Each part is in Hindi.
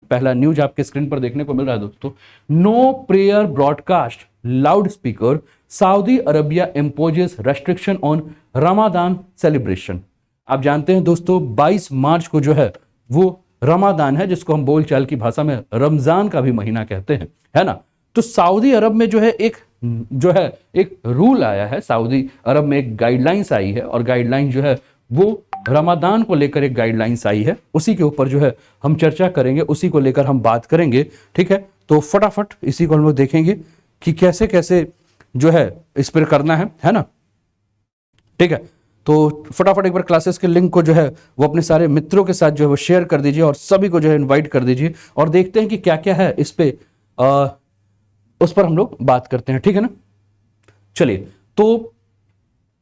पहला न्यूज आपके स्क्रीन पर देखने को मिल रहा है दोस्तों, no prayer broadcast loudspeaker, Saudi Arabia imposes restriction on Ramadan celebration. आप जानते हैं दोस्तों 22 मार्च को जो है वो रमादान है, जिसको हम बोलचाल की भाषा में रमजान का भी महीना कहते हैं, है ना। तो सऊदी अरब में जो है एक रूल आया है, सऊदी अरब में एक गाइडलाइंस आई है, और गाइडलाइन जो है वो रमादान को लेकर एक गाइडलाइंस आई है, उसी के ऊपर जो है हम चर्चा करेंगे, उसी को लेकर हम बात करेंगे, ठीक है। तो फटाफट इसी को हम लोग देखेंगे कि कैसे कैसे जो है इस पर करना है ना, ठीक है। तो फटाफट एक बार क्लासेस के लिंक को जो है वो अपने सारे मित्रों के साथ जो है वो शेयर कर दीजिए और सभी को जो है इनवाइट कर दीजिए, और देखते हैं कि क्या क्या है इस पे उस पर हम लोग बात करते हैं, ठीक है ना। चलिए, तो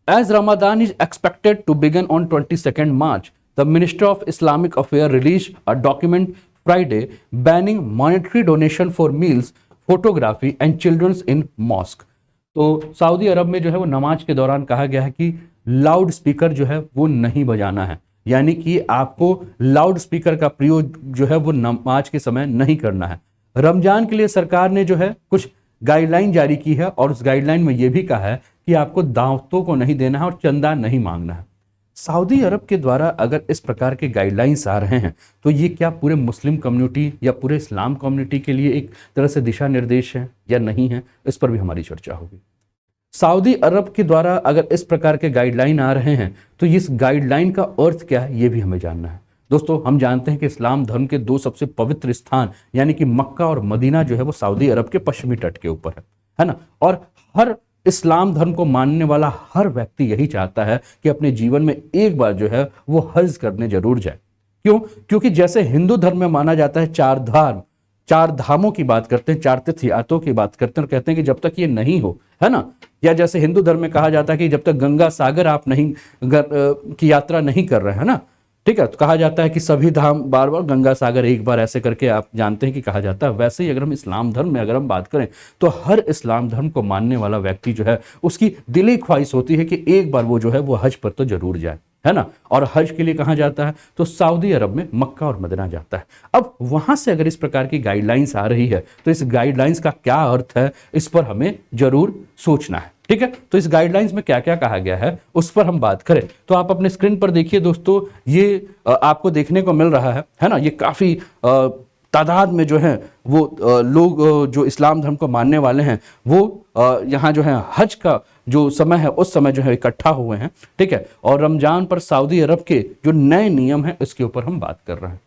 as Ramadan is expected to begin on 22nd March, the Minister of Islamic Affairs released a document Friday banning monetary donation for meals, photography and children's in mosque। तो सऊदी अरब में जो है वो नमाज के दौरान कहा गया है कि लाउड स्पीकर जो है वो नहीं बजाना है, यानी कि आपको लाउड स्पीकर का प्रयोग जो है वो नमाज के समय नहीं करना है। रमजान के लिए सरकार ने जो है कुछ गाइडलाइन जारी की है, और उस गाइडलाइन में यह भी कहा है कि आपको दावतों को नहीं देना है और चंदा नहीं मांगना है। सऊदी अरब के द्वारा अगर इस प्रकार के गाइडलाइंस आ रहे हैं तो ये क्या पूरे मुस्लिम कम्युनिटी या पूरे इस्लाम कम्युनिटी के लिए एक तरह से दिशा निर्देश है या नहीं है, इस पर भी हमारी चर्चा होगी। सऊदी अरब के द्वारा अगर इस प्रकार के गाइडलाइन आ रहे हैं तो इस गाइडलाइन का अर्थ क्या है, ये भी हमें जानना है। दोस्तों, हम जानते हैं कि इस्लाम धर्म के दो सबसे पवित्र स्थान यानी कि मक्का और मदीना जो है वो सऊदी अरब के पश्चिमी तट के ऊपर है ना। और हर इस्लाम धर्म को मानने वाला हर व्यक्ति यही चाहता है कि अपने जीवन में एक बार जो है वो हज करने जरूर जाए। क्यों? क्योंकि जैसे हिंदू धर्म में माना जाता है चार धामों की बात करते हैं, चार तीर्थयात्रों की बात करते हैं और कहते हैं कि जब तक ये नहीं हो, है ना, या जैसे हिंदू धर्म में कहा जाता है कि जब तक गंगा सागर आप नहीं की यात्रा नहीं कर रहे हैं ना, ठीक है, तो कहा जाता है कि सभी धाम बार बार गंगा सागर एक बार, ऐसे करके आप जानते हैं कि कहा जाता है। वैसे ही अगर हम इस्लाम धर्म में अगर हम बात करें तो हर इस्लाम धर्म को मानने वाला व्यक्ति जो है उसकी दिली ख्वाहिश होती है कि एक बार वो जो है वो हज पर तो जरूर जाए, है ना। और हज के लिए कहाँ जाता है तो सऊदी अरब में मक्का और मदीना जाता है। अब वहां से अगर इस प्रकार की गाइडलाइंस आ रही है तो इस गाइडलाइंस का क्या अर्थ है, इस पर हमें जरूर सोचना है, ठीक है। तो इस गाइडलाइंस में क्या क्या कहा गया है उस पर हम बात करें तो आप अपने स्क्रीन पर देखिए दोस्तों, ये आपको देखने को मिल रहा है ना। ये काफी तादाद में जो है वो लोग जो इस्लाम धर्म को मानने वाले हैं वो यहाँ जो है हज का जो समय है उस समय जो है इकट्ठा हुए हैं, ठीक है। और रमजान पर सऊदी अरब के जो नए नियम हैं इसके ऊपर हम बात कर रहे हैं।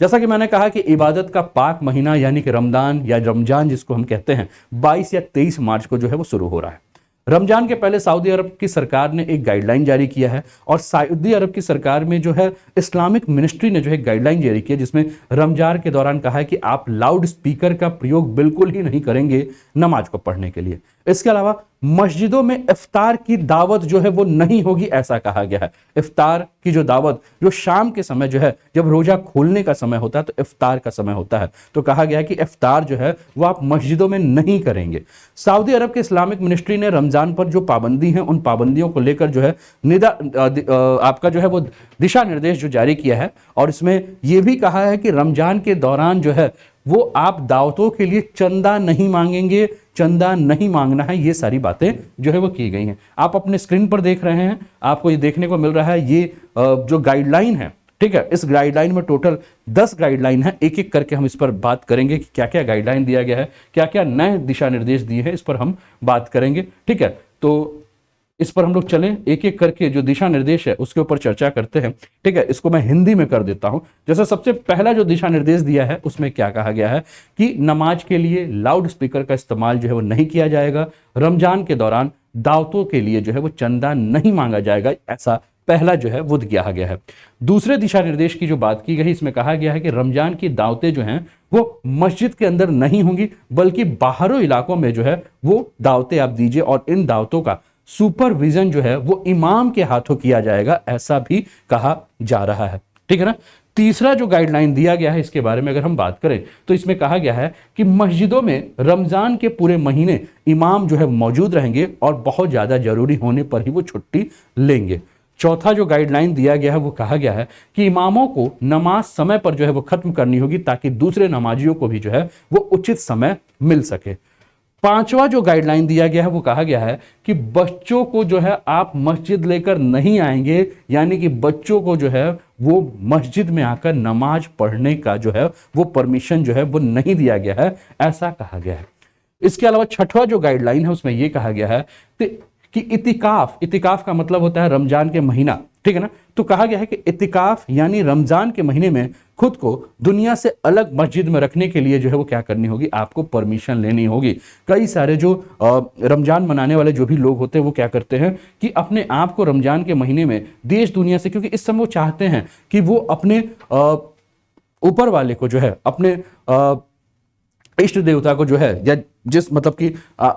जैसा कि मैंने कहा कि इबादत का पाक महीना यानी कि रमजान या रमजान जिसको हम कहते हैं 22 या 23 मार्च को जो है वो शुरू हो रहा है। रमजान के पहले सऊदी अरब की सरकार ने एक गाइडलाइन जारी किया है, और सऊदी अरब की सरकार में जो है इस्लामिक मिनिस्ट्री ने जो है गाइडलाइन जारी की है जिसमें रमजान के दौरान कहा है कि आप लाउड स्पीकर का प्रयोग बिल्कुल ही नहीं करेंगे नमाज को पढ़ने के लिए। इसके अलावा मस्जिदों में इफ्तार की दावत जो है वो नहीं होगी, ऐसा कहा गया है। इफ्तार की जो दावत जो शाम के समय जो है जब रोजा खोलने का समय होता है तो इफ्तार का समय होता है, तो कहा गया कि इफ्तार जो है वो आप मस्जिदों में नहीं करेंगे। सऊदी अरब के इस्लामिक मिनिस्ट्री ने रमजान पर जो पाबंदी है उन पाबंदियों को लेकर जो है आपका जो है वो दिशा निर्देश जो जारी किया है, और इसमें यह भी कहा है कि रमजान के दौरान जो है वो आप दावतों के लिए चंदा नहीं मांगेंगे, चंदा नहीं मांगना है, ये सारी बातें जो है वो की गई हैं। आप अपने स्क्रीन पर देख रहे हैं, आपको ये देखने को मिल रहा है ये जो गाइडलाइन है, ठीक है। इस गाइडलाइन में टोटल 10 गाइडलाइन है, एक एक करके हम इस पर बात करेंगे कि क्या क्या गाइडलाइन दिया गया है, क्या क्या नए दिशा निर्देश दिए हैं, इस पर हम बात करेंगे, ठीक है। तो इस पर हम लोग चलें, एक एक करके जो दिशा निर्देश है उसके ऊपर चर्चा करते हैं, ठीक है। इसको मैं हिंदी में कर देता हूं। जैसे सबसे पहला जो दिशा निर्देश दिया है उसमें क्या कहा गया है कि नमाज के लिए लाउड स्पीकर का इस्तेमाल जो है वो नहीं किया जाएगा, रमजान के दौरान दावतों के लिए जो है वो चंदा नहीं मांगा जाएगा, ऐसा पहला जो है वो किया गया है। दूसरे दिशा निर्देश की जो बात की गई इसमें कहा गया है कि रमजान की दावतें जो हैं वो मस्जिद के अंदर नहीं होंगी बल्कि बाहरों इलाकों में जो है वो दावतें आप दीजिए, और इन दावतों का सुपरविजन जो है वो इमाम के हाथों किया जाएगा, ऐसा भी कहा जा रहा है, ठीक है ना। तीसरा जो गाइडलाइन दिया गया है इसके बारे में अगर हम बात करें तो इसमें कहा गया है कि मस्जिदों में रमजान के पूरे महीने इमाम जो है मौजूद रहेंगे और बहुत ज्यादा जरूरी होने पर ही वो छुट्टी लेंगे। चौथा जो गाइडलाइन दिया गया है वो कहा गया है कि इमामों को नमाज समय पर जो है वो खत्म करनी होगी ताकि दूसरे नमाजियों को भी जो है वो उचित समय मिल सके। पांचवा जो गाइडलाइन दिया गया है वो कहा गया है कि बच्चों को जो है आप मस्जिद लेकर नहीं आएंगे, यानी कि बच्चों को जो है वो मस्जिद में आकर नमाज पढ़ने का जो है वो परमिशन जो है वो नहीं दिया गया है, ऐसा कहा गया है। इसके अलावा छठवां जो गाइडलाइन है उसमें यह कहा गया है कि इतिकाफ का मतलब होता है रमजान के महीना, ठीक है ना। तो कहा गया है कि इतिकाफ यानी रमजान के महीने में खुद को दुनिया से अलग मस्जिद में रखने के लिए जो है वो क्या करनी होगी, आपको परमिशन लेनी होगी। कई सारे जो रमजान मनाने वाले जो भी लोग होते हैं वो क्या करते हैं कि अपने आप को रमजान के महीने में देश दुनिया से, क्योंकि इस समय वो चाहते हैं कि वो अपने ऊपर वाले को जो है अपने इष्ट देवता को जो है या जिस मतलब कि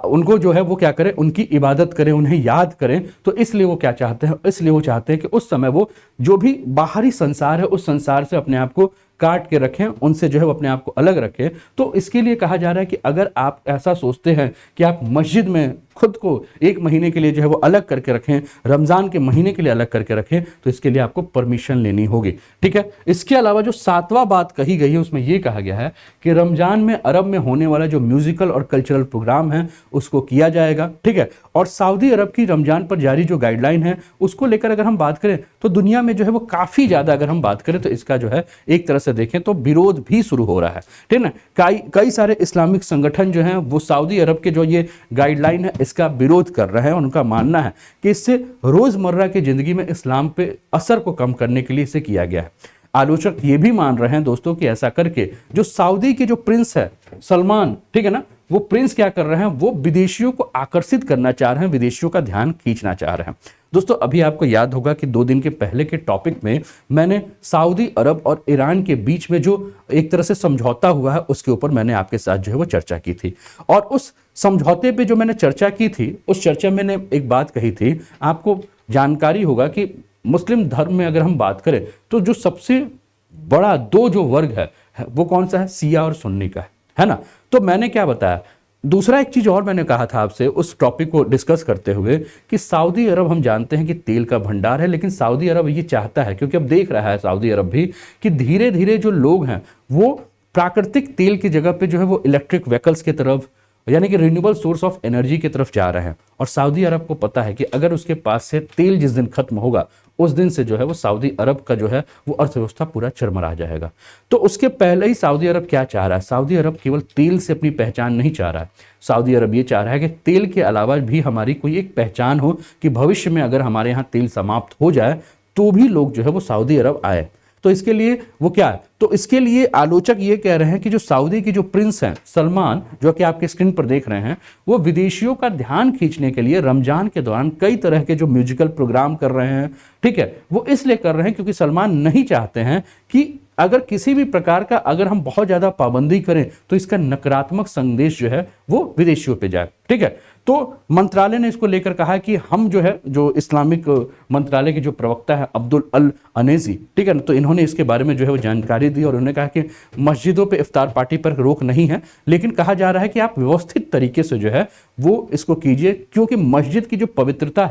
उनको जो है वो क्या करें, उनकी इबादत करें, उन्हें याद करें। तो इसलिए वो क्या चाहते हैं, इसलिए वो चाहते हैं कि उस समय वो जो भी बाहरी संसार है उस संसार से अपने आप को काट के रखें, उनसे जो है वो अपने आप को अलग रखें। तो इसके लिए कहा जा रहा है कि अगर आप ऐसा सोचते हैं कि आप मस्जिद में खुद को एक महीने के लिए जो है वो अलग करके रखें, रमजान के महीने के लिए अलग करके रखें, तो इसके लिए आपको परमिशन लेनी होगी, ठीक है। इसके अलावा जो सातवां बात कही गई है उसमें यह कहा गया है कि रमजान में अरब में होने वाला जो म्यूजिकल और कल्चरल प्रोग्राम है उसको किया जाएगा, ठीक है। और सऊदी अरब की रमजान पर जारी जो गाइडलाइन है उसको लेकर अगर हम बात करें तो दुनिया में जो है वो काफी ज्यादा, अगर हम बात करें तो इसका जो है एक तरह से देखें तो विरोध भी शुरू हो रहा है, ठीक है ना। कई सारे इस्लामिक संगठन जो हैं वो सऊदी अरब के जो ये गाइडलाइन है इसका विरोध कर रहे हैं। उनका मानना है कि इससे रोजमर्रा की जिंदगी में इस्लाम पे असर को कम करने के लिए इसे किया गया है। आलोचक ये भी मान रहे हैं दोस्तों कि ऐसा करके जो सऊदी के जो प्रिंस है सलमान, ठीक है ना, वो प्रिंस क्या कर रहे हैं, वो विदेशियों को आकर्षित करना चाह रहे हैं, विदेशियों का ध्यान खींचना चाह रहे हैं। दोस्तों अभी आपको याद होगा कि 2 दिन के पहले के टॉपिक में मैंने सऊदी अरब और ईरान के बीच में जो एक तरह से समझौता हुआ है उसके ऊपर मैंने आपके साथ जो है वो चर्चा की थी। और उस समझौते पे जो मैंने चर्चा की थी उस चर्चा में मैंने एक बात कही थी, आपको जानकारी होगा कि मुस्लिम धर्म में अगर हम बात करें तो जो सबसे बड़ा 2 जो वर्ग है वो कौन सा है, सिया और सुन्नी का है ना। तो मैंने क्या बताया, दूसरा एक चीज और मैंने कहा था आपसे उस टॉपिक को डिस्कस करते हुए कि सऊदी अरब हम जानते हैं कि तेल का भंडार है, लेकिन सऊदी अरब ये चाहता है, क्योंकि अब देख रहा है सऊदी अरब भी कि धीरे धीरे जो लोग हैं वो प्राकृतिक तेल की जगह पे जो है वो इलेक्ट्रिक व्हीकल्स की तरफ यानी कि रिन्यूएबल सोर्स ऑफ एनर्जी की तरफ जा रहे हैं। और सऊदी अरब को पता है कि अगर उसके पास से तेल जिस दिन खत्म होगा उस दिन से जो है वो सऊदी अरब का जो है वो अर्थव्यवस्था पूरा चरमरा जाएगा। तो उसके पहले ही सऊदी अरब क्या चाह रहा है, सऊदी अरब केवल तेल से अपनी पहचान नहीं चाह रहा है, सऊदी अरब ये चाह रहा है कि तेल के अलावा भी हमारी कोई एक पहचान हो कि भविष्य में अगर हमारे यहाँ तेल समाप्त हो जाए तो भी लोग जो है वो सऊदी अरब आए। तो इसके लिए वो क्या है, तो इसके लिए आलोचक ये कह रहे हैं कि जो सऊदी की जो प्रिंस हैं सलमान, जो कि आपके स्क्रीन पर देख रहे हैं, वो विदेशियों का ध्यान खींचने के लिए रमजान के दौरान कई तरह के जो म्यूजिकल प्रोग्राम कर रहे हैं, ठीक है, वो इसलिए कर रहे हैं क्योंकि सलमान नहीं चाहते हैं कि अगर किसी भी प्रकार का अगर हम बहुत ज्यादा पाबंदी करें तो इसका नकारात्मक संदेश जो है वो विदेशियों पे जाए, ठीक है। तो मंत्रालय ने इसको लेकर कहा कि हम जो है, जो इस्लामिक मंत्रालय के जो प्रवक्ता है अब्दुल अल अनेजी, ठीक है ना, तो इन्होंने इसके बारे में जो है वो जानकारी दी और उन्होंने कहा कि मस्जिदों पे इफ्तार पार्टी पर रोक नहीं है, लेकिन कहा जा रहा है कि आप व्यवस्थित तरीके से जो है वो इसको कीजिए, क्योंकि मस्जिद की जो पवित्रता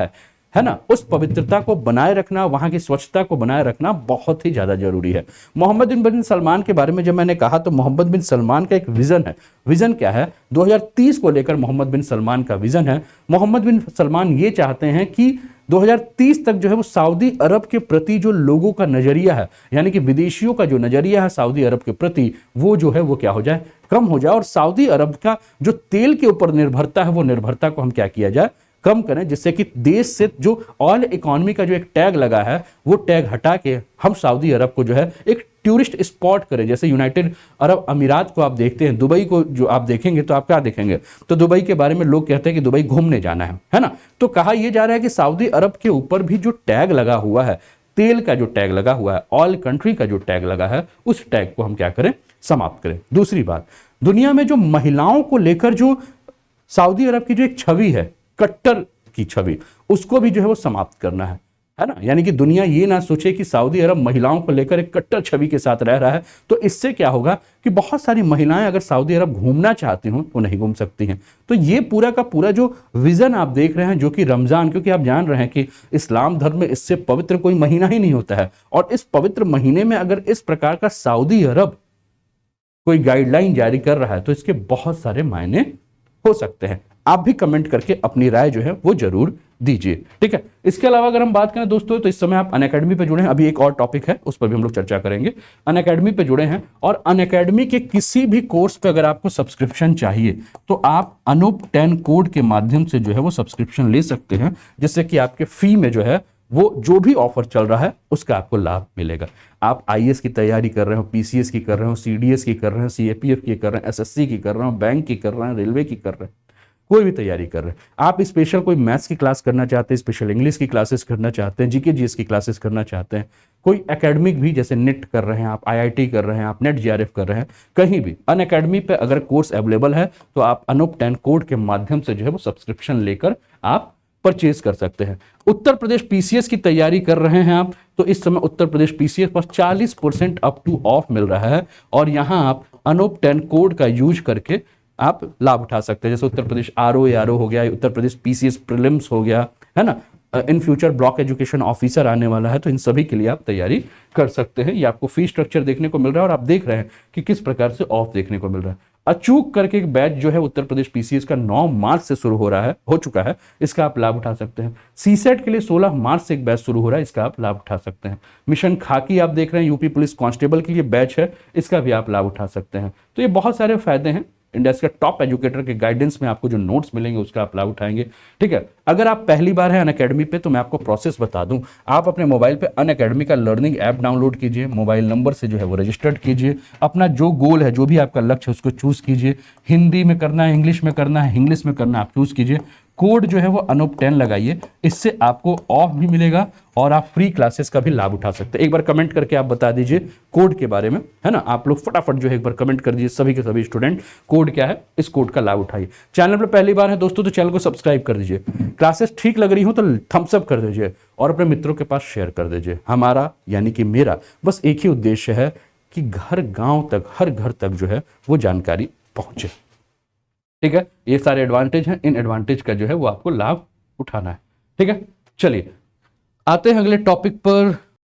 है ना, उस पवित्रता को बनाए रखना, वहां की स्वच्छता को बनाए रखना बहुत ही ज्यादा जरूरी है। मोहम्मद बिन सलमान के बारे में जब मैंने कहा तो मोहम्मद बिन सलमान का एक विजन है। विजन क्या है, 2030 को लेकर मोहम्मद बिन सलमान का विजन है। मोहम्मद बिन सलमान ये चाहते हैं कि 2030 तक जो है वो सऊदी अरब के प्रति जो लोगों का नजरिया है, यानी कि विदेशियों का जो नजरिया है सऊदी अरब के प्रति, वो जो है वो क्या हो जाए, कम हो जाए। और सऊदी अरब का जो तेल के ऊपर निर्भरता है वो निर्भरता को हम क्या किया जाए, कम करें, जिससे कि देश से जो ऑयल इकोनॉमी का जो एक टैग लगा है वो टैग हटा के हम सऊदी अरब को जो है एक टूरिस्ट स्पॉट करें। जैसे यूनाइटेड अरब अमीरात को आप देखते हैं, दुबई को जो आप देखेंगे तो आप क्या देखेंगे, तो दुबई के बारे में लोग कहते हैं कि दुबई घूमने जाना है ना। तो कहा यह जा रहा है कि सऊदी अरब के ऊपर भी जो टैग लगा हुआ है, तेल का जो टैग लगा हुआ है, ऑयल कंट्री का जो टैग लगा है, उस टैग को हम क्या करें, समाप्त करें। दूसरी बात, दुनिया में जो महिलाओं को लेकर जो सऊदी अरब की जो एक छवि है, कट्टर की छवि, उसको भी जो है वो समाप्त करना है है ना। यानी कि दुनिया ये ना सोचे कि सऊदी अरब महिलाओं को लेकर एक कट्टर छवि के साथ रह रहा है, तो इससे क्या होगा कि बहुत सारी महिलाएं अगर सऊदी अरब घूमना चाहती हों तो नहीं घूम सकती हैं। तो ये पूरा का पूरा जो विजन आप देख रहे हैं, जो कि रमजान, क्योंकि आप जान रहे हैं कि इस्लाम धर्म में इससे पवित्र कोई महीना ही नहीं होता है, और इस पवित्र महीने में अगर इस प्रकार का सऊदी अरब कोई गाइडलाइन जारी कर रहा है तो इसके बहुत सारे मायने हो सकते हैं। आप भी कमेंट करके अपनी राय जो है वो जरूर दीजिए, ठीक है। इसके अलावा अगर हम बात करें दोस्तों, तो इस समय आप अनअकैडमी पे जुड़े हैं, अभी एक और टॉपिक है उस पर भी हम लोग चर्चा करेंगे। अनअकैडमी पे जुड़े हैं और अनअकैडमी के किसी भी कोर्स पे अगर आपको सब्सक्रिप्शन चाहिए तो आप अनूप 10 कोड के माध्यम से जो है वो सब्सक्रिप्शन ले सकते हैं, जिससे कि आपके फी में जो है वो जो भी ऑफर चल रहा है उसका आपको लाभ मिलेगा। आप आईएएस की तैयारी कर रहे हो, पीसीएस की कर रहे हो, सीडीएस की कर रहे हो, सीएपीएफ की कर रहे हैं, एसएससी की कर रहे हो, बैंक की कर रहे हैं, रेलवे की कर रहे हैं, कोई भी तैयारी कर रहे हैं, आप स्पेशल कोई मैथ्स की क्लास करना चाहते हैं, स्पेशल इंग्लिश की क्लासेस करना चाहते हैं, जीके जीएस की क्लासेस करना चाहते हैं, कोई एकेडमिक भी जैसे नेट कर रहे हैं आप, आईआईटी कर रहे हैं आप, नेट जीआरएफ कर रहे हैं, कहीं भी अनअकैडमी पे अगर कोर्स अवेलेबल है तो आप अनूप 10 कोड के माध्यम से जो है वो सब्सक्रिप्शन लेकर आप परचेज कर सकते हैं। उत्तर प्रदेश पीसीएस की तैयारी कर रहे हैं आप, तो इस समय उत्तर प्रदेश पीसीएस पर 40% अप टू ऑफ मिल रहा है, और यहां आप अनूप 10 कोड का यूज करके आप लाभ उठा सकते हैं। जैसे उत्तर प्रदेश आरओ हो गया, उत्तर प्रदेश पीसीएस प्रीलिम्स हो गया, है ना, in future block education officer आने वाला है, तो इन सभी के लिए आप तैयारी कर सकते हैं। ये आपको फी स्ट्रक्चर देखने को मिल रहा है और आप देख रहे हैं कि किस प्रकार से ऑफ देखने को मिल रहा है। अचूक करके एक बैच जो है उत्तर प्रदेश पीसीएस का 9 मार्च से शुरू हो चुका है, इसका आप लाभ उठा सकते हैं। सीसेट के लिए 16 मार्च से एक बैच शुरू हो रहा है, इसका आप लाभ उठा सकते हैं। मिशन खाकी आप देख रहे हैं, यूपी पुलिस कांस्टेबल के लिए बैच है, इसका भी आप लाभ उठा सकते हैं। तो ये बहुत सारे फायदे हैं। इंडिया के टॉप एजुकेटर के गाइडेंस में आपको जो नोट्स मिलेंगे उसका आप लाभ उठाएंगे, ठीक है। अगर आप पहली बार हैं अनअकैडमी पे तो मैं आपको प्रोसेस बता दूं, आप अपने मोबाइल पे अनअकैडमी का लर्निंग ऐप डाउनलोड कीजिए, मोबाइल नंबर से जो है वो रजिस्टर्ड कीजिए, अपना जो गोल है, जो भी आपका लक्ष्य है उसको चूज कीजिए। हिंदी में करना है, इंग्लिश में करना है, इंग्लिश में करना है, आप चूज कीजिए। कोड जो है वो अनूप 10 लगाइए, इससे आपको ऑफ भी मिलेगा और आप फ्री क्लासेस का भी लाभ उठा सकते हैं। एक बार कमेंट करके आप बता दीजिए कोड के बारे में, है ना। आप लोग फटाफट जो है एक बार कमेंट कर दीजिए, सभी के सभी स्टूडेंट, कोड क्या है, इस कोड का लाभ उठाइए। चैनल पर पहली बार है दोस्तों तो चैनल को सब्सक्राइब कर दीजिए, क्लासेस ठीक लग रही हो तो थम्स अप कर दीजिए और अपने मित्रों के पास शेयर कर दीजिए। हमारा यानी कि मेरा बस एक ही उद्देश्य है कि घर गांव तक, हर घर तक जो है वो जानकारी पहुंचे, ठीक है। ये सारे एडवांटेज हैं, इन एडवांटेज का जो है वो आपको लाभ उठाना है, ठीक है। चलिए आते हैं अगले टॉपिक पर।